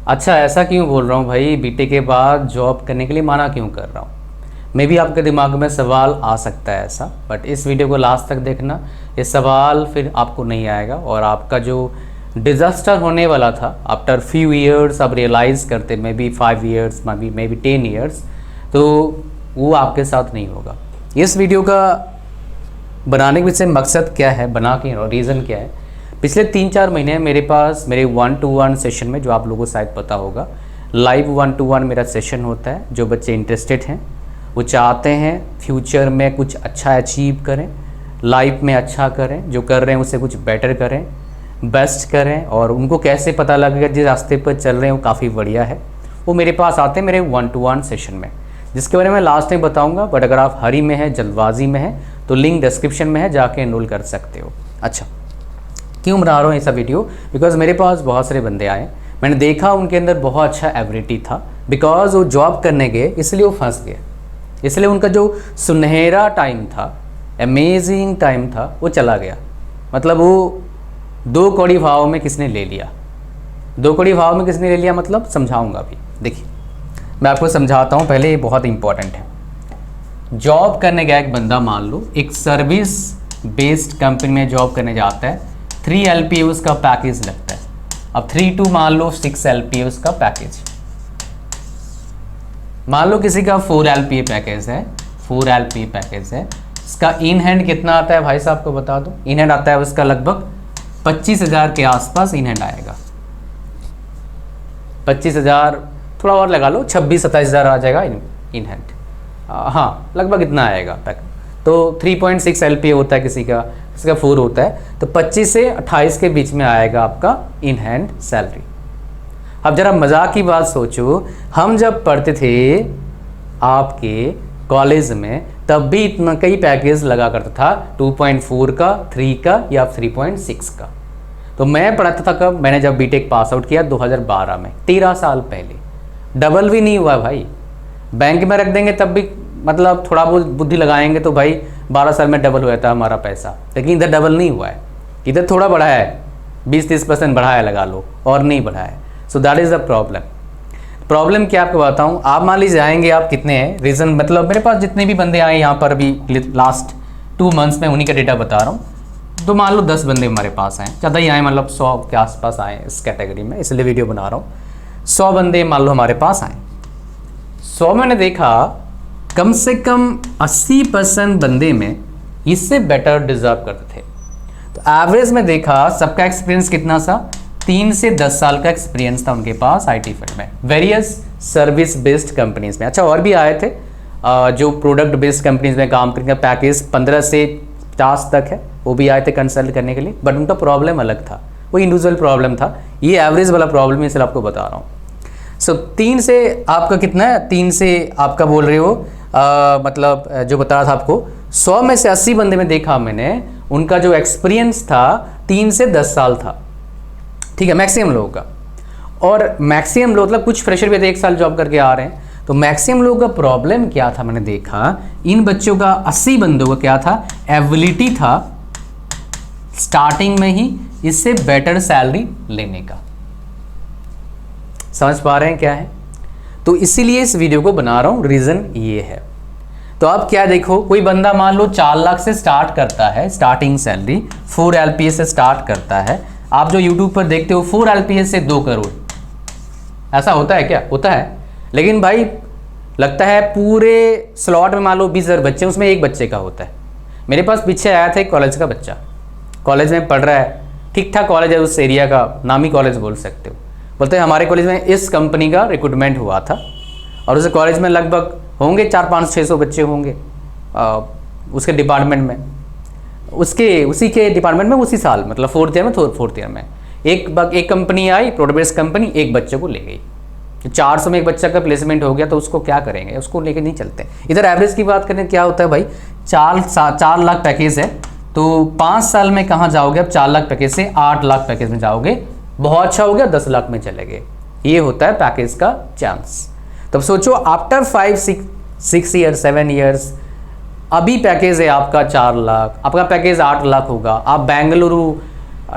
अच्छा, ऐसा क्यों बोल रहा हूँ भाई? बीटेक के बाद जॉब करने के लिए मना क्यों कर रहा हूँ? मे भी आपके दिमाग में सवाल आ सकता है ऐसा, बट इस वीडियो को लास्ट तक देखना। ये सवाल फिर आपको नहीं आएगा और आपका जो डिज़ास्टर होने वाला था आफ्टर फ्यू ईयर्स आप रियलाइज़ करते, may be 5 years, may be 10 years, तो वो आपके साथ नहीं होगा। इस वीडियो का बनाने के पीछे मकसद क्या है, बना के रीज़न क्या है? पिछले 3-4 महीने मेरे पास मेरे 1-to-1 सेशन में, जो आप लोगों को शायद पता होगा, लाइव 1-to-1 मेरा सेशन होता है। जो बच्चे इंटरेस्टेड हैं, वो चाहते हैं फ्यूचर में कुछ अच्छा अचीव करें, लाइफ में अच्छा करें, जो कर रहे हैं उसे कुछ बेटर करें, बेस्ट करें, और उनको कैसे पता लगेगा जिस रास्ते पर चल रहे हैं वो काफ़ी बढ़िया है, वो मेरे पास आते हैं मेरे 1-to-1 सेशन में, जिसके बारे में लास्ट में बताऊंगा। बट अगर आप हरी में हैं, जल्दबाजी में हैं, तो लिंक डिस्क्रिप्शन में है, जाके एनरोल कर सकते हो। अच्छा, क्यों बना रहा हूँ ऐसा वीडियो? बिकॉज मेरे पास बहुत सारे बंदे आए, मैंने देखा उनके अंदर बहुत अच्छा एबिलिटी था। बिकॉज वो जॉब करने गए इसलिए वो फंस गए, इसलिए उनका जो सुनहरा टाइम था, अमेजिंग टाइम था, वो चला गया। मतलब वो 2 कौड़ी भाव में किसने ले लिया, 2 कौड़ी भाव में किसने ले लिया, मतलब समझाऊंगा अभी। देखिए, मैं आपको समझाता हूँ पहले, ये बहुत इंपॉर्टेंट है। जॉब करने गया एक बंदा, मान लो एक सर्विस बेस्ड कंपनी में जॉब करने जाता है, 3 LPA उसका पैकेज लगता है। अब 3 to मान लो 6 LPA उसका पैकेज, मान लो किसी का 4 LPA पैकेज है, 4 LPA पैकेज है। इसका इन हैंड कितना आता है भाई साहब को बता दो? इन हैंड आता है उसका लगभग 25,000 के आसपास इन हैंड आएगा। 25,000 थोड़ा और लगा लो, 26-27,000 आ जाएगा इन हैंड। हाँ, लगभग इतना आएगा पैकेज। तो 3.6 LPA होता है किसी का, किसी का 4 होता है, तो 25 से 28 के बीच में आएगा आपका इन हैंड सैलरी। अब जरा मजाक की बात सोचो, हम जब पढ़ते थे आपके कॉलेज में, तब भी इतना कई पैकेज लगा करता था, 2.4 का, 3 का या 3.6 का। तो मैं पढ़ाता था कब? मैंने जब बीटेक पास आउट किया 2012 में, 13 साल पहले। डबल भी नहीं हुआ भाई। बैंक में रख देंगे तब भी, मतलब थोड़ा बहुत बुद्धि लगाएंगे तो भाई 12 साल में डबल हुआ था हमारा पैसा, लेकिन इधर डबल नहीं हुआ है। इधर थोड़ा बढ़ा है, 20-30% बढ़ा है लगा लो, और नहीं बढ़ा है। सो दैट इज़ द प्रॉब्लम क्या आपको बताऊं? आप मान लीजिए आएंगे, आप कितने हैं रीज़न, मतलब मेरे पास जितने भी बंदे आए यहाँ पर अभी लास्ट 2 मंथ्स में, उन्हीं का डेटा बता रहा हूँ। तो मान लो 10 बंदे हमारे पास आए, ज़्यादा ही आए, मतलब 100 के आसपास आए इस कैटेगरी में, इसलिए वीडियो बना रहा हूँ। 100 बंदे मान लो हमारे पास आए, 100 मैंने देखा कम से कम 80% बंदे में इससे बेटर डिजर्व करते थे। तो एवरेज में देखा सबका एक्सपीरियंस कितना सा, 3 से 10 साल का एक्सपीरियंस था उनके पास आईटी फील्ड में, वेरियस सर्विस बेस्ड कंपनीज में। अच्छा, और भी आए थे जो प्रोडक्ट बेस्ड कंपनीज में काम करने का पैकेज 15 से 50 तक है, वो भी आए थे कंसल्ट करने के लिए। बट उनका प्रॉब्लम अलग था, वो इंडिविजुअल प्रॉब्लम था, ये एवरेज वाला प्रॉब्लम है, इसलिए आपको बता रहा हूँ। सो 3 से आपका कितना है, 3 से आपका बोल रहे हो मतलब जो बता रहा था आपको, 100 में से 80 बंदे में देखा मैंने, उनका जो एक्सपीरियंस था 3 से 10 साल था। ठीक है, मैक्सिमम लोगों का। और मैक्सिमम लोग, मतलब कुछ फ्रेशर भी थे 1 साल जॉब करके आ रहे हैं, तो मैक्सिमम लोगों का प्रॉब्लम क्या था मैंने देखा, इन बच्चों का 80 बंदों का क्या था, एबिलिटी था स्टार्टिंग में ही इससे बेटर सैलरी लेने का। समझ पा रहे हैं क्या है? तो इसीलिए इस वीडियो को बना रहा हूं, रीजन ये है। तो अब क्या देखो, कोई बंदा मान लो 4 लाख से स्टार्ट करता है, स्टार्टिंग सैलरी 4 LPA से स्टार्ट करता है। आप जो यूट्यूब पर देखते हो 4 LPA से 2 करोड़, ऐसा होता है क्या? होता है। लेकिन भाई लगता है पूरे स्लॉट में मान लो 20,000 बच्चे, उसमें एक बच्चे का होता है। मेरे पास पीछे आया था एक कॉलेज का बच्चा, कॉलेज में पढ़ रहा है, ठीक ठाक कॉलेज है, उस एरिया का नामी कॉलेज बोल सकते हो। बोलते हैं हमारे कॉलेज में इस कंपनी का रिक्रूटमेंट हुआ था, और उस कॉलेज में लगभग होंगे 400-500-600 बच्चे होंगे उसके डिपार्टमेंट में, उसी के डिपार्टमेंट में उसी साल, मतलब 4th ईयर में एक कंपनी आई, प्रोडक्ट बेस्ड कंपनी, एक बच्चे को ले गई। 400 में एक बच्चा का प्लेसमेंट हो गया, तो उसको क्या करेंगे, उसको लेके नहीं चलते। इधर एवरेज की बात करें, क्या होता है भाई, 4 लाख पैकेज है, तो 5 साल में कहाँ जाओगे? अब 4 लाख पैकेज से 8 लाख पैकेज में जाओगे, बहुत अच्छा हो गया 10 लाख में चले गए। ये होता है पैकेज का चांस। तब सोचो आफ्टर 5-6 ईयर 7 ईयर्स, अभी पैकेज है आपका 4 लाख, आपका पैकेज 8 लाख होगा। आप बेंगलुरु,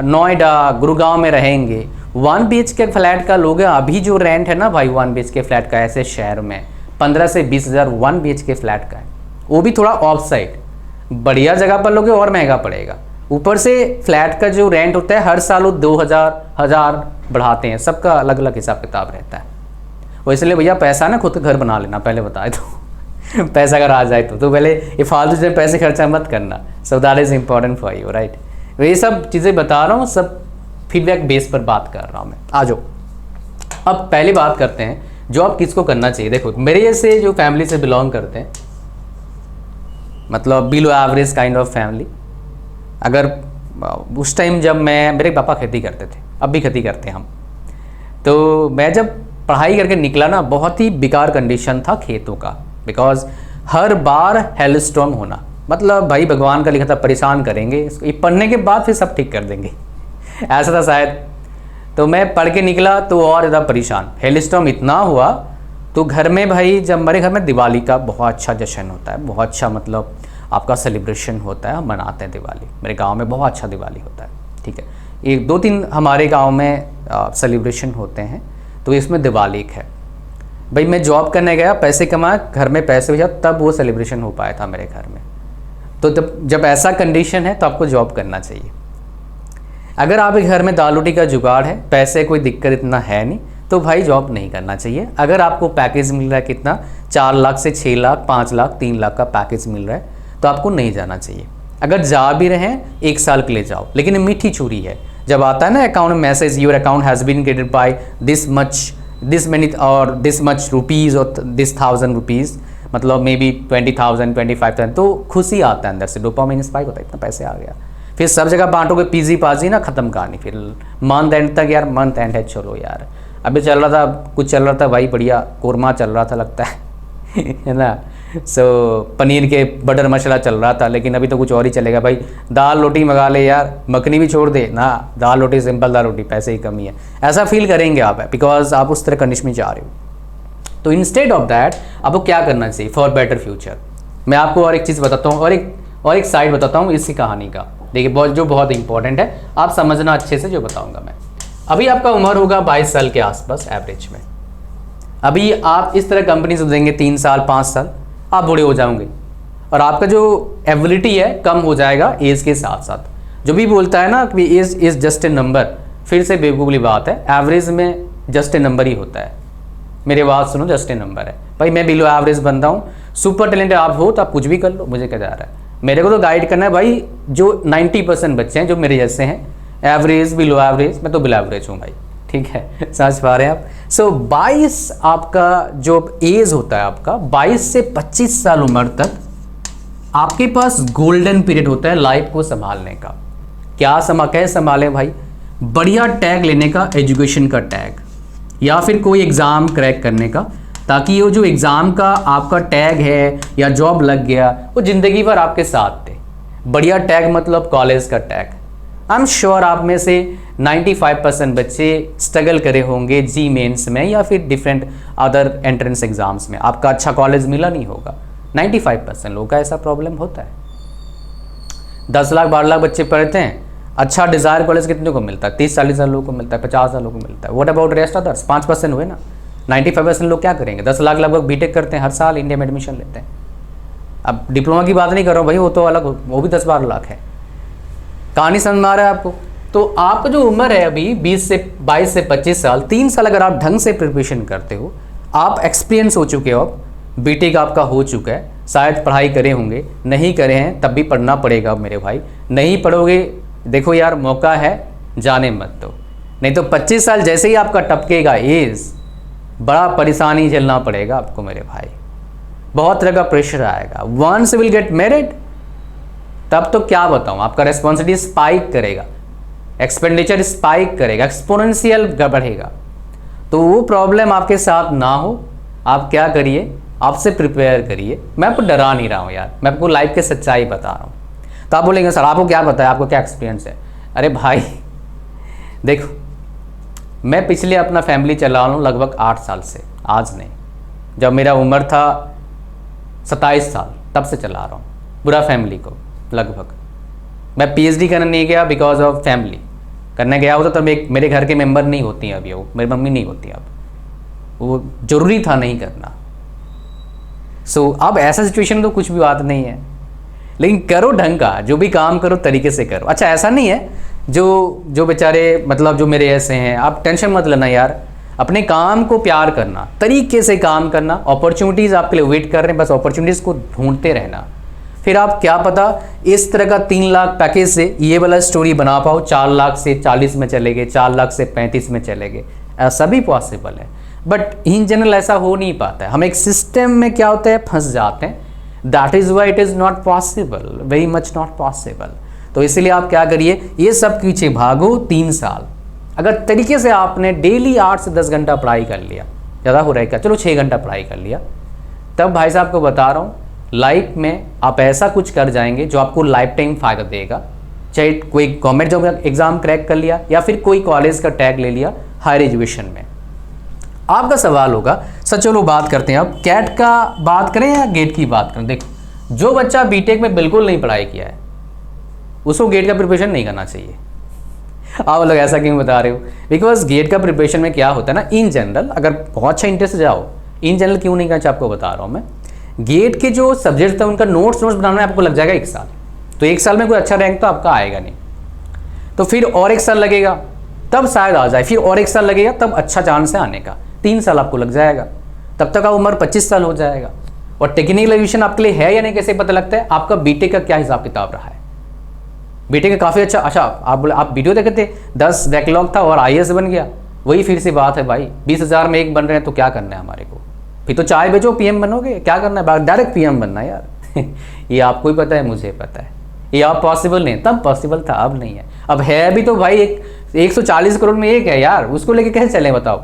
नोएडा, गुड़गांव में रहेंगे, 1 BHK फ्लैट का लोगे अभी जो रेंट है ना भाई 1 BHK फ्लैट का ऐसे शहर में 15 से 20 हज़ार 1 BHK फ्लैट का है, वो भी थोड़ा ऑफ साइड। बढ़िया जगह पर लोगे और महंगा पड़ेगा। ऊपर से फ्लैट का जो रेंट होता है हर साल वो 2000 बढ़ाते हैं, सबका अलग अलग हिसाब किताब रहता है। वो इसलिए भैया पैसा ना खुद का घर बना लेना, पहले बताए तो पैसा अगर आ जाए तो पहले ये फालतू चीज़ें पैसे खर्चा मत करना। सो that is important for you, right. ये सब चीज़ें बता रहा हूँ, सब फीडबैक बेस पर बात कर रहा हूँ मैं। आ जाओ अब पहले बात करते हैं जॉब किसको करना चाहिए। देखो मेरे जैसे जो फैमिली से बिलोंग करते हैं, मतलब below average kind of family, अगर उस टाइम जब मेरे पापा खेती करते थे, अब भी खेती करते हैं हम, तो मैं जब पढ़ाई करके निकला ना बहुत ही बेकार कंडीशन था खेतों का, बिकॉज हर बार हेलस्टॉर्म होना, मतलब भाई भगवान का लिखा था परेशान करेंगे इसको, ये पढ़ने के बाद फिर सब ठीक कर देंगे ऐसा था शायद। तो मैं पढ़ के निकला तो और ज़्यादा परेशान, हेलस्टॉर्म इतना हुआ तो घर में भाई, जब मेरे घर में दिवाली का बहुत अच्छा जश्न होता है, बहुत अच्छा मतलब आपका सेलिब्रेशन होता है, हम मनाते हैं दिवाली, मेरे गांव में बहुत अच्छा दिवाली होता है, ठीक है। 1-2-3 हमारे गांव में सेलिब्रेशन होते हैं, तो इसमें दिवाली एक है। भाई मैं जॉब करने गया, पैसे कमाए, घर में पैसे भेजा, तब वो सेलिब्रेशन हो पाया था मेरे घर में। तो जब ऐसा कंडीशन है तो आपको जॉब करना चाहिए। अगर आपके घर में दाल रोटी का जुगाड़ है, पैसे कोई दिक्कत इतना है नहीं, तो भाई जॉब नहीं करना चाहिए। अगर आपको पैकेज मिल रहा है कितना 4 लाख से 6 लाख 5 लाख 3 लाख का पैकेज मिल रहा है, तो आपको नहीं जाना चाहिए। अगर जा भी रहे हैं 1 साल के लिए जाओ, लेकिन मीठी छुरी है। जब आता है ना अकाउंट में message, your account has been credited by this money और दिस मच रुपीज़ और दिस 1000 रुपीज़, मतलब मे बी 20,000 25,000, तो खुशी आता है अंदर से, डोपामाइन स्पाइक होता है, इतना पैसे आ गया। फिर सब जगह बांटोगे पीजी पाजी ना, ख़त्म कहानी। फिर मंथ एंड तक यार, मंथ एंड है, चलो यार अभी चल रहा था, कुछ चल रहा था भाई बढ़िया, कोरमा चल रहा था लगता है ना। सो पनीर के बटर मसाला चल रहा था, लेकिन अभी तो कुछ और ही चलेगा भाई। दाल रोटी मंगा ले यार, मखनी भी छोड़ दे ना, दाल रोटी, सिंपल दाल रोटी, पैसे की कमी है, ऐसा फील करेंगे आप, बिकॉज आप उस तरह कंडीशन में जा रहे हो। तो इंस्टेड ऑफ दैट आपको क्या करना चाहिए फॉर बेटर फ्यूचर। मैं आपको और एक चीज़ बताता हूँ, और एक साइड बताता हूँ इसी कहानी का। देखिए जो बहुत इंपॉर्टेंट है, आप समझना अच्छे से जो बताऊँगा मैं। अभी आपका उम्र होगा 22 साल के आसपास एवरेज में। अभी आप इस तरह कंपनी से देंगे 3 साल 5 साल, आप बूढ़े हो जाओगे और आपका जो एबिलिटी है कम हो जाएगा एज के साथ साथ। जो भी बोलता है ना कि age is just a number, फिर से बेवकूफ़ी बात है। एवरेज में जस्ट ए नंबर ही होता है, मेरी बात सुनो, जस्ट ए नंबर है भाई। मैं बिलो एवरेज बंदा हूँ, सुपर टैलेंटेड आप हो तो आप कुछ भी कर लो, मुझे क्या जा रहा है। मेरे को तो गाइड करना है भाई, जो 90% बच्चे हैं जो मेरे जैसे हैं, एवरेज बिलो एवरेज, मैं तो बिलो एवरेज हूँ भाई, ठीक है, समझ पा रहे हैं आप। सो 22 आपका जो एज होता है आपका 22 से 25 साल उम्र तक आपके पास गोल्डन पीरियड होता है लाइफ को संभालने का। कैसे संभालें भाई? बढ़िया टैग लेने का, एजुकेशन का टैग, या फिर कोई एग्ज़ाम क्रैक करने का, ताकि वो जो एग्ज़ाम का आपका टैग है या जॉब लग गया वो ज़िंदगी भर आपके साथ थे। बढ़िया टैग मतलब कॉलेज का टैग। आई एम श्योर आप में से 95% बच्चे स्ट्रगल करे होंगे जी मेंस में या फिर डिफरेंट अदर एंट्रेंस एग्जाम्स में, आपका अच्छा कॉलेज मिला नहीं होगा। 95% लोगों का ऐसा प्रॉब्लम होता है। 10 लाख 12 लाख बच्चे पढ़ते हैं, अच्छा डिज़ायर कॉलेज कितने को मिलता है? 30-40 हज़ार लोगों को मिलता है, 50 हज़ार लोगों को मिलता है। What about rest others? 5% हुए ना। 95% लोग क्या करेंगे? 10 लाख लगभग बीटेक करते हैं, हर साल इंडिया में एडमिशन लेते हैं। अब डिप्लोमा की बात नहीं कर रहा हूँ भाई, वो तो अलग, वो भी 10-12 लाख है। कहानी समझ में आ रहा है आपको? तो आपका जो उम्र है अभी 22 से 25 साल, 3 साल अगर आप ढंग से प्रिपरेशन करते हो, आप एक्सपीरियंस हो चुके हो, अब बीटेक आपका हो चुका है, शायद पढ़ाई करे होंगे, नहीं करे हैं तब भी पढ़ना पड़ेगा मेरे भाई। नहीं पढ़ोगे, देखो यार मौका है, जाने मत दो, नहीं तो 25 साल जैसे ही आपका टपकेगा एज, बड़ा परेशानी झेलना पड़ेगा आपको मेरे भाई। बहुत तरह का प्रेशर आएगा। वंस विल गेट मैरिड, तब तो क्या बताऊं, आपका रेस्पॉन्सिबिलिटी स्पाइक करेगा, एक्सपेंडिचर स्पाइक करेगा, एक्सपोनेंशियल बढ़ेगा। तो वो प्रॉब्लम आपके साथ ना हो, आप क्या करिए, आपसे प्रिपेयर करिए। मैं आपको डरा नहीं रहा हूँ यार, मैं आपको लाइफ के सच्चाई बता रहा हूँ। तो आप बोलेंगे सर आपको क्या पता है, आपको क्या एक्सपीरियंस है? अरे भाई देखो, मैं पिछले अपना फैमिली चला रहा हूँ लगभग 8 साल से, आज नहीं, जब मेरा उम्र था 27 साल तब से चला रहा हूँ पूरा फैमिली को लगभग। मैं पीएचडी करने नहीं गया बिकॉज ऑफ फैमिली, करने गया होता तो मेरे घर के मेंबर नहीं होती हैं अभी, वो मेरी मम्मी नहीं होती अब, वो ज़रूरी था नहीं करना। सो अब ऐसा सिचुएशन तो कुछ भी बात नहीं है, लेकिन करो ढंग का, जो भी काम करो तरीके से करो। अच्छा ऐसा नहीं है जो बेचारे मतलब जो मेरे ऐसे हैं, आप टेंशन मत लेना यार, अपने काम को प्यार करना, तरीके से काम करना, अपॉर्चुनिटीज़ आपके लिए वेट कर रहे हैं, बस अपॉर्चुनिटीज़ को ढूंढते रहना। फिर आप क्या पता इस तरह का 3 लाख पैकेज से ये वाला स्टोरी बना पाओ, 4 लाख से 40 में चले गए, 4 लाख से 35 में चले गए, ऐसा भी पॉसिबल है। बट इन जनरल ऐसा हो नहीं पाता है, हम एक सिस्टम में क्या होता है फंस जाते हैं। That is why it is not possible, very much not possible. तो इसीलिए आप क्या करिए, ये सब पीछे भागो 3 साल। अगर तरीके से आपने डेली 8 से 10 घंटा पढ़ाई कर लिया, ज़्यादा हो रहा है क्या, चलो 6 घंटा पढ़ाई कर लिया, तब भाई साहब को बता रहा हूँ लाइफ में आप ऐसा कुछ कर जाएंगे जो आपको लाइफ टाइम फ़ायदा देगा। चाहे कोई गवर्नमेंट जॉब एग्ज़ाम क्रैक कर लिया या फिर कोई कॉलेज का टैग ले लिया हायर एजुकेशन में। आपका सवाल होगा सर चलो बात करते हैं, अब कैट का बात करें या गेट की बात करें। देखो जो बच्चा बीटेक में बिल्कुल नहीं पढ़ाई किया है उसको गेट का प्रिपरेशन नहीं करना चाहिए। आप लोग ऐसा क्यों बता रहे हो, बिकॉज गेट का प्रिपरेशन में क्या होता है ना, इन जनरल अगर बहुत अच्छा इंटरेस्ट जाओ, इन जनरल क्यों नहीं करना आपको बता रहा हूँ मैं। गेट के जो सब्जेक्ट थे उनका नोट्स बनाने में आपको लग जाएगा 1 साल, तो 1 साल में कोई अच्छा रैंक तो आपका आएगा नहीं, तो फिर और 1 साल लगेगा तब शायद आ जाए, फिर और 1 साल लगेगा तब अच्छा चांस है आने का, 3 साल आपको लग जाएगा, तब तक आप उम्र 25 साल हो जाएगा। और टेक्निकल एजुकेशन आपके लिए है या नहीं कैसे पता लगता है, आपका बीटेक का क्या हिसाब किताब रहा है। बीटेक का काफ़ी अच्छा, आप वीडियो देखे थे 10 बैकलॉग था और IAS बन गया, वही फिर से बात है भाई, 20,000 में 1 बन रहे हैं तो क्या करना है हमारे को, फिर तो चाय बेचो PM बनोगे, क्या करना है, डायरेक्ट PM बनना है यार ये आपको ही पता है, मुझे पता है, ये आप पॉसिबल नहीं, तब पॉसिबल था अब नहीं है। अब है भी तो भाई 140 करोड़ में एक है यार, उसको लेके कैसे चलें बताओ।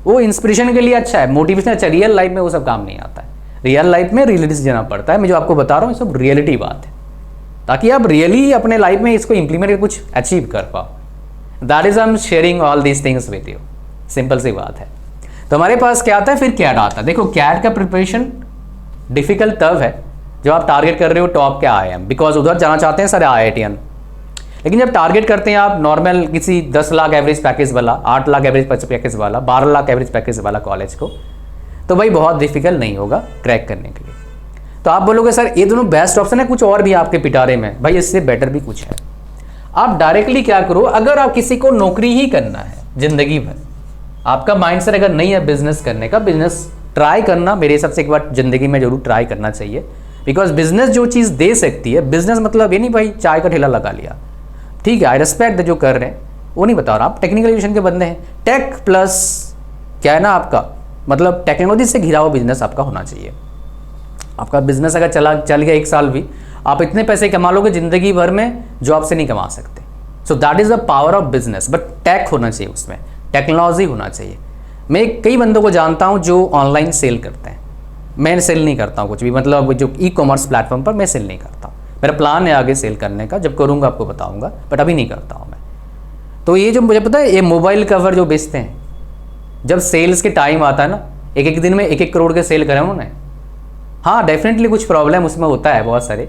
वो इंस्पिरेशन के लिए अच्छा है, मोटिवेशन अच्छा, रियल लाइफ में वो सब काम नहीं आता है। रियल लाइफ में रियलिटी से जाना पड़ता है, मैं जो आपको बता रहा हूँ सब रियलिटी बात है, ताकि आप रियली अपने लाइफ में इसको इंप्लीमेंट करके कुछ अचीव कर पाओ। That is I am sharing all these things with you, simple सी बात है। तो हमारे पास क्या आता है, फिर कैट आता है। देखो कैट का प्रिपरेशन डिफिकल्ट तब है जब आप टारगेट कर रहे हो टॉप के IIM, बिकॉज उधर जाना चाहते हैं सारे IITian। लेकिन जब टारगेट करते हैं आप नॉर्मल किसी 10 लाख एवरेज पैकेज वाला, 8 लाख एवरेज पैकेज वाला, 12 लाख एवरेज पैकेज वाला कॉलेज को, तो भाई बहुत डिफिकल्ट नहीं होगा क्रैक करने के लिए। तो आप बोलोगे सर ये दोनों बेस्ट ऑप्शन है, कुछ और भी आपके पिटारे में, भाई इससे बेटर भी कुछ है। आप डायरेक्टली क्या करो, अगर आप किसी को नौकरी ही करना है जिंदगी भर, आपका माइंडसेट अगर नहीं है बिजनेस करने का, बिजनेस ट्राई करना मेरे हिसाब से एक बार जिंदगी में जरूर ट्राई करना चाहिए। बिकॉज बिजनेस जो चीज़ दे सकती है, बिजनेस मतलब ये नहीं भाई चाय का ठेला लगा लिया, ठीक है आई रिस्पेक्ट जो कर रहे हैं, वो नहीं बता रहा, आप टेक्निकल एजुकेशन के बंदे हैं। टेक प्लस क्या है ना आपका, मतलब टेक्नोलॉजी से घिरा हुआ बिजनेस आपका होना चाहिए। आपका बिजनेस अगर चल गया 1 साल भी, आप इतने पैसे कमा लोगे जिंदगी भर में जो आपसे नहीं कमा सकते। So that is the power of business, but tech होना चाहिए, उसमें टेक्नोलॉजी होना चाहिए। मैं कई बंदों को जानता हूँ जो ऑनलाइन सेल करते हैं, मैं सेल नहीं करता हूँ कुछ भी, मतलब जो ई-कॉमर्स प्लेटफॉर्म पर मैं सेल नहीं करता हूँ। मेरा प्लान है आगे सेल करने का, जब करूँगा आपको बताऊँगा, बट अभी नहीं करता हूँ मैं। तो ये जो मुझे पता है, ये मोबाइल कवर जो बेचते हैं, जब सेल्स के टाइम आता है ना, एक दिन में 1-1 करोड़ के सेल करें उन्होंने। हाँ डेफिनेटली कुछ प्रॉब्लम उसमें होता है बहुत सारे,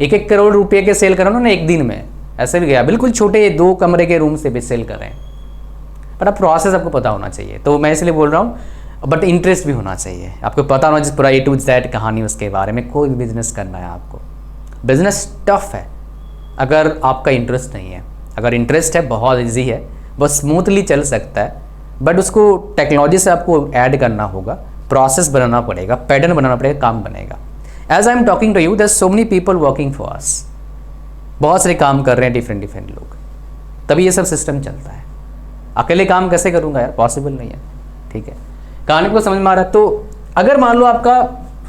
1-1 करोड़ रुपये के सेल करें उन्होंने एक दिन में, ऐसे भी गया बिल्कुल छोटे 2 कमरे के रूम से भी सेल कर रहे हैं। पर अब प्रोसेस आपको पता होना चाहिए, तो मैं इसलिए बोल रहा हूँ, बट इंटरेस्ट भी होना चाहिए, आपको पता होना चाहिए पूरा A to Z कहानी उसके बारे में। कोई भी बिजनेस करना है आपको, बिजनेस टफ है अगर आपका इंटरेस्ट नहीं है। अगर इंटरेस्ट है बहुत ईजी है, बस स्मूथली चल सकता है, बट उसको टेक्नोलॉजी से आपको ऐड करना होगा, प्रोसेस बनाना पड़ेगा, पैटर्न बनाना पड़ेगा, काम बनेगा। As I am talking to you, there so many people working for us, बहुत सारे काम कर रहे हैं डिफरेंट लोग, तभी ये सब सिस्टम चलता है। अकेले काम कैसे करूँगा यार, पॉसिबल नहीं है। ठीक है, कहानी को समझ में आ रहा है। तो अगर मान लो आपका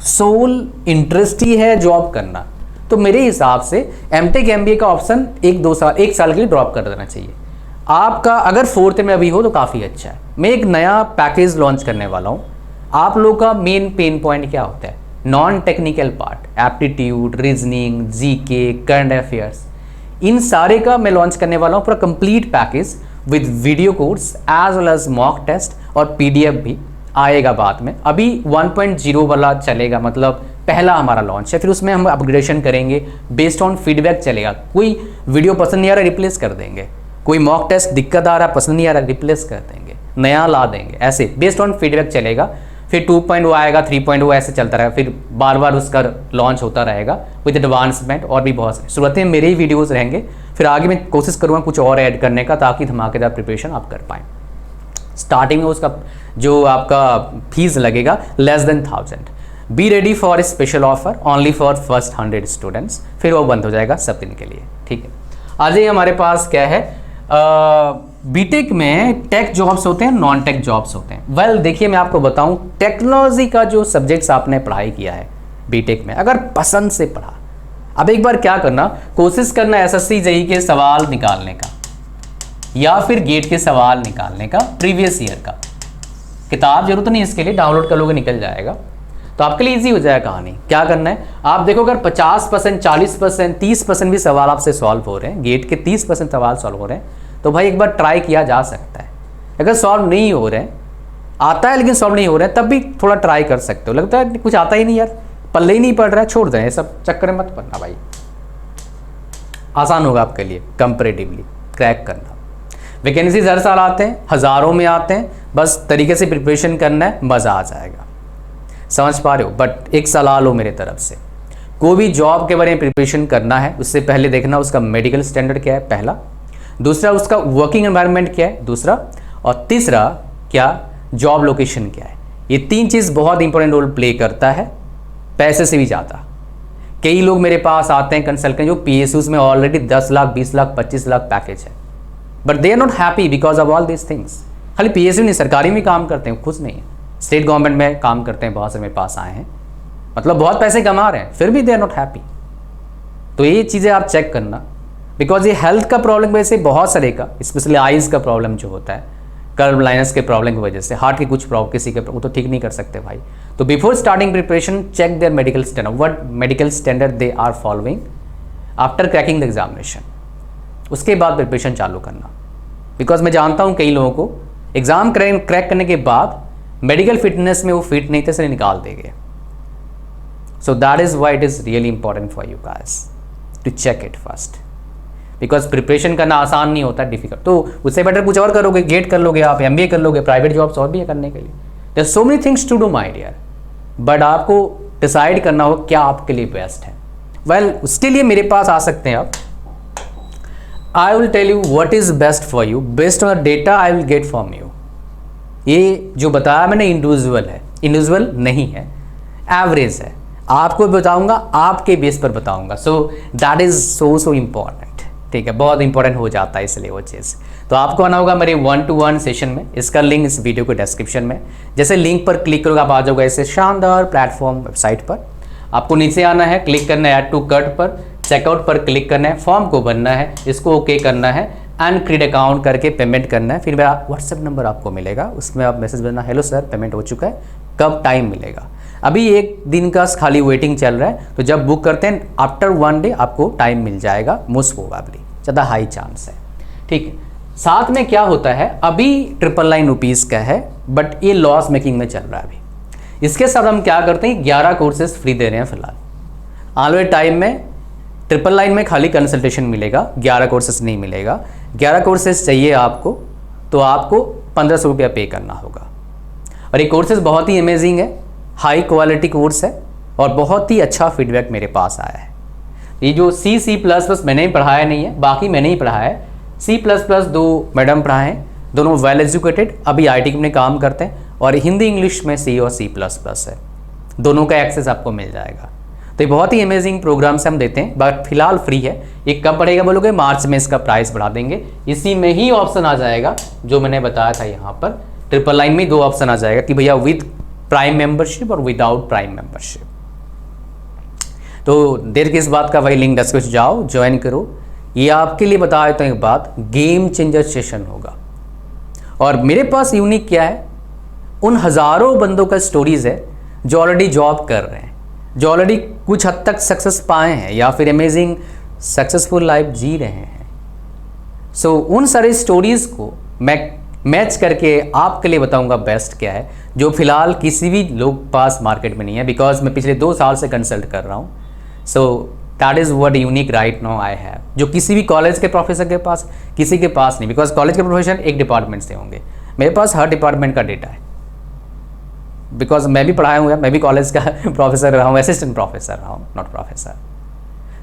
सोल इंटरेस्ट ही है जॉब करना, तो मेरे हिसाब से एमटेक MBA का ऑप्शन 1 साल के लिए ड्रॉप कर देना चाहिए। आपका अगर 4th में अभी हो तो काफ़ी अच्छा है। मैं एक नया पैकेज लॉन्च करने वाला हूँ। आप लोग का मेन पेन पॉइंट क्या होता है, non technical part, aptitude, reasoning, GK, current affairs, इन सारे का मैं लॉन्च करने वाला हूँ पूरा complete package with video course as well as mock test और PDF भी आएगा बाद में। अभी 1.0 वाला चलेगा, मतलब पहला हमारा लॉन्च है, फिर उसमें हम अपग्रेडेशन करेंगे, बेस्ड ऑन फीडबैक चलेगा। कोई वीडियो पसंद नहीं आ रहा रिप्लेस कर देंगे, कोई मॉक टेस्ट दिक्कत आ रहा है, पसंद नहीं आ रहा, रिप्लेस कर देंगे, नया ला देंगे, ऐसे बेस्ड ऑन फीडबैक चलेगा। फिर 2.0 आएगा, 3.0 ऐसे चलता रहेगा, फिर बार बार उसका लॉन्च होता रहेगा विद एडवांसमेंट और भी बहुत सारे। शुरुआत में मेरे ही वीडियोज़ रहेंगे, फिर आगे मैं कोशिश करूँगा कुछ और ऐड करने का ताकि धमाकेदार प्रिपरेशन आप कर पाएँ। स्टार्टिंग में उसका जो आपका फीस लगेगा less than 1000। Be ready for a special offer only for first 100 students, फिर वो बंद हो जाएगा सब दिन के लिए। ठीक है, आज ही हमारे पास क्या है, बीटेक में टेक जॉब्स होते हैं, नॉन टेक जॉब्स होते हैं। वेल देखिए मैं आपको बताऊं, टेक्नोलॉजी का जो सब्जेक्ट्स आपने पढ़ाई किया है बीटेक में, अगर पसंद से पढ़ा, अब एक बार क्या करना, कोशिश करना एसएससी जेईई के सवाल निकालने का या फिर गेट के सवाल निकालने का प्रीवियस ईयर का। किताब जरूरत नहीं इसके लिए, डाउनलोड कर लोगे निकल जाएगा, तो आपके लिए इजी हो जाएगा कहानी। क्या करना है, आप देखो अगर 50%, 40%, 30% भी सवाल आपसे सॉल्व हो रहे हैं, गेट के 30% सवाल सॉल्व हो रहे हैं, तो भाई एक बार ट्राई किया जा सकता है। अगर सॉल्व नहीं हो रहे हैं, आता है लेकिन सॉल्व नहीं हो रहे हैं, तब भी थोड़ा ट्राई कर सकते हो। लगता है कुछ आता ही नहीं यार, पल्ले ही नहीं पड़ रहा है, छोड़ दें, सब चक्कर में मत पड़ना भाई, आसान होगा आपके लिए कंपैरेटिवली क्रैक करना। वैकेंसीज हर साल आते हैं, हज़ारों में आते हैं, बस तरीके से प्रिपरेशन करना है, मज़ा आ जाएगा। समझ पा रहे हो? बट एक सलाह लो मेरे तरफ से, कोई भी जॉब के बारे में प्रिपरेशन करना है उससे पहले देखना उसका मेडिकल स्टैंडर्ड क्या है, पहला। दूसरा उसका वर्किंग एनवायरनमेंट क्या है, दूसरा। और तीसरा क्या, जॉब लोकेशन क्या है। ये 3 चीज़ बहुत इंपॉर्टेंट रोल प्ले करता है, पैसे से भी ज़्यादा। कई लोग मेरे पास आते हैं कंसल्टेंट जो PSUs में ऑलरेडी 10 लाख, 20 लाख, 25 लाख पैकेज है, but they are not happy because of all this things. खाली PSU नहीं, सरकारी में काम करते हैं, खुश नहीं है, स्टेट गवर्नमेंट में काम करते हैं, बहुत से मेरे पास आए हैं, मतलब बहुत पैसे कमा रहे हैं, फिर भी दे आर नॉट हैप्पी। तो ये चीज़ें आप चेक करना, बिकॉज ये हेल्थ का प्रॉब्लम वजह से बहुत सारे का, स्पेशली आइज़ का प्रॉब्लम जो होता है, कर्व लाइनस के प्रॉब्लम की वजह से, हार्ट की कुछ प्रॉब्लम किसी के, वो तो ठीक नहीं कर सकते भाई। तो before starting preparation check their medical standard, what medical standard they are following after cracking the examination, उसके बाद प्रिपरेशन चालू करना। बिकॉज मैं जानता हूँ कई लोगों को एग्जाम क्रैक करने के बाद मेडिकल फिटनेस में वो फिट नहीं थे, इसलिए निकाल देंगे। So that is why it is really important for you guys to check it first, because preparation करना आसान नहीं होता, डिफिकल्ट। तो उससे बेटर कुछ और करोगे, गेट कर लोगे आप, MBA कर लोगे, प्राइवेट जॉब्स और भी है करने के लिए। There so many things to do my dear, but आपको डिसाइड करना होगा क्या आपके लिए बेस्ट है। वेल उसके लिए मेरे पास आ सकते हैं आप, I will tell you what is best for you based on the data I will get from you. ये जो बताया मैंने इंडिविजुअल है, इंडिविजुअल नहीं है, एवरेज है, आपको बताऊंगा, आपके बेस पर बताऊंगा। सो दैट इज सो इम्पॉर्टेंट, ठीक है, बहुत इंपॉर्टेंट हो जाता है इसलिए वो चीज़। तो आपको आना होगा मेरे 1-to-1 सेशन में, इसका लिंक इस वीडियो के डिस्क्रिप्शन में। जैसे लिंक पर क्लिक करोगे आप आ जाओगे ऐसे शानदार प्लेटफॉर्म वेबसाइट पर। आपको नीचे आना है, क्लिक करना है ऐड टू कार्ट पर, चेकआउट पर क्लिक करना है, फॉर्म को भरना है, इसको ओके करना है एंड क्रेडिट अकाउंट करके पेमेंट करना है। फिर मेरा व्हाट्सएप नंबर आपको मिलेगा, उसमें आप मैसेज भेजना, हेलो सर पेमेंट हो चुका है, कब टाइम मिलेगा। अभी 1 दिन का खाली वेटिंग चल रहा है, तो जब बुक करते हैं आफ्टर 1 डे आपको टाइम मिल जाएगा, मोस्ट प्रोबेबली, ज़्यादा हाई चांस है। ठीक है, साथ में क्या होता है, अभी 999 रुपीज़ का है, बट ये लॉस मेकिंग में चल रहा है अभी। इसके साथ हम क्या करते हैं, 11 कोर्सेज फ्री दे रहे हैं फिलहाल। आने वाले टाइम में 999 में खाली कंसल्टेशन मिलेगा, 11 कोर्सेज नहीं मिलेगा। 11 कोर्सेज चाहिए आपको तो आपको 1500 रुपया पे करना होगा। और ये कोर्सेज बहुत ही अमेजिंग है, हाई क्वालिटी कोर्स है और बहुत ही अच्छा फीडबैक मेरे पास आया है। ये जो C++ मैंने ही पढ़ाया नहीं है, बाकी मैंने ही पढ़ाया है। C++ 2 मैडम पढ़ाए हैं, दोनों वेल एजुकेटेड, अभी IT में काम करते हैं, और हिंदी इंग्लिश में C और C++ है, दोनों का एक्सेस आपको मिल जाएगा। तो ये बहुत ही अमेजिंग प्रोग्राम से हम देते हैं, बट फिलहाल फ्री है। ये कब बढ़ेगा बोलोगे, मार्च में इसका प्राइस बढ़ा देंगे। इसी में ही ऑप्शन आ जाएगा जो मैंने बताया था, यहाँ पर 999 में 2 ऑप्शन आ जाएगा कि भैया विद प्राइम मेंबरशिप और विदाउट प्राइम मेंबरशिप। तो देर किस बात का, भाई लिंक डिस्क्रिप्शन जाओ, ज्वाइन करो। ये आपके लिए बता देता हूँ एक बात, गेम चेंजर सेशन होगा। और मेरे पास यूनिक क्या है, उन हज़ारों बंदों का स्टोरीज है जो ऑलरेडी जॉब कर रहे हैं, जो ऑलरेडी कुछ हद तक सक्सेस पाए हैं या फिर अमेजिंग सक्सेसफुल लाइफ जी रहे हैं। सो उन सारे स्टोरीज़ को मैं मैच करके आपके लिए बताऊंगा बेस्ट क्या है, जो फिलहाल किसी भी लोग पास मार्केट में नहीं है, बिकॉज मैं पिछले 2 साल से कंसल्ट कर रहा हूँ। सो that is what unique right now I have, जो किसी भी कॉलेज के प्रोफेसर के पास, किसी के पास नहीं, बिकॉज कॉलेज के प्रोफेसर एक डिपार्टमेंट से होंगे, मेरे पास हर डिपार्टमेंट का डेटा है, बिकॉज मैं भी पढ़ाया हूँ, मैं भी कॉलेज का प्रोफेसर रहा हूँ, असिस्टेंट प्रोफेसर रहा हूँ, not professor.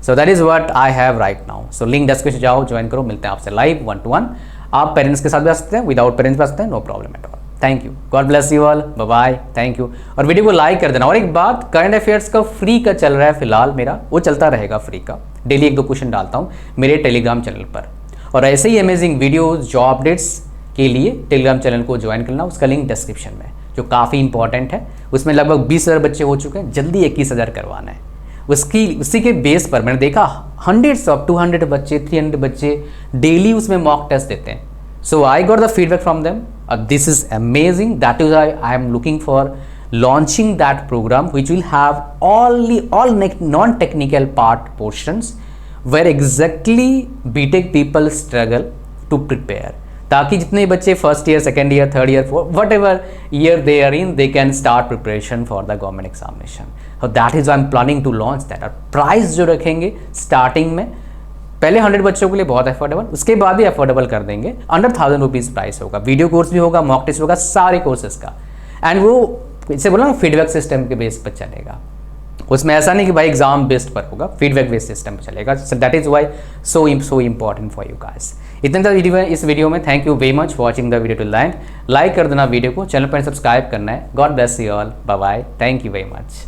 So that is what I have right now. So link description जाओ, ज्वाइन करो, मिलते हैं आपसे लाइव 1-to-1। आप पेरेंट्स के साथ भी आ सकते हैं, विदाउट पेरेंट्स भी आ सकते हैं, no problem at all. Thank you, God bless you all, bye bye, thank you. और वीडियो को लाइक कर देना। और एक बात, करंट अफेयर्स का फ्री का चल रहा है फिलहाल, मेरा वो चलता रहेगा फ्री का, डेली 1-2 क्वेश्चन डालता हूँ मेरे टेलीग्राम चैनल पर। और ऐसे ही अमेजिंग वीडियोज, जॉब अपडेट्स के लिए टेलीग्राम चैनल को ज्वाइन करना, उसका लिंक डिस्क्रिप्शन में, जो काफ़ी इंपॉर्टेंट है। उसमें लगभग 20,000 बच्चे हो चुके हैं, जल्दी 21,000 करवाना है। उसी के बेस पर मैंने देखा हंड्रेड्स ऑफ 200 बच्चे, 300 बच्चे डेली उसमें मॉक टेस्ट देते हैं। So I got the feedback from them, this is amazing, that is I am looking for launching that program which will have all non-technical part portions where exactly BTech people struggle to prepare, ताकि जितने बच्चे first year, second year, third year, whatever year they are in, they can start preparation for the government examination. So that is I am planning to launch that. और price जो रखेंगे starting में, पहले 100 बच्चों के लिए बहुत affordable, उसके बाद भी अफोर्डेबल कर देंगे, अंडर 1000 रुपीज़ प्राइस होगा। वीडियो कोर्स भी होगा, मॉक टेस्ट होगा, सारे कोर्सेज का। एंड वो इससे बोला ना फीडबैक सिस्टम के बेस पर चलेगा, उसमें ऐसा नहीं कि भाई एग्जाम बेस्ड पर होगा, फीडबैक बेस्ड सिस्टम पर चलेगा। So that is why so important for you guys. इतना था वीडियो इस वीडियो में। Thank you very much for watching the video to like कर देना वीडियो को, चैनल पर सब्सक्राइब करना है। God bless you all, bye bye, thank you very much.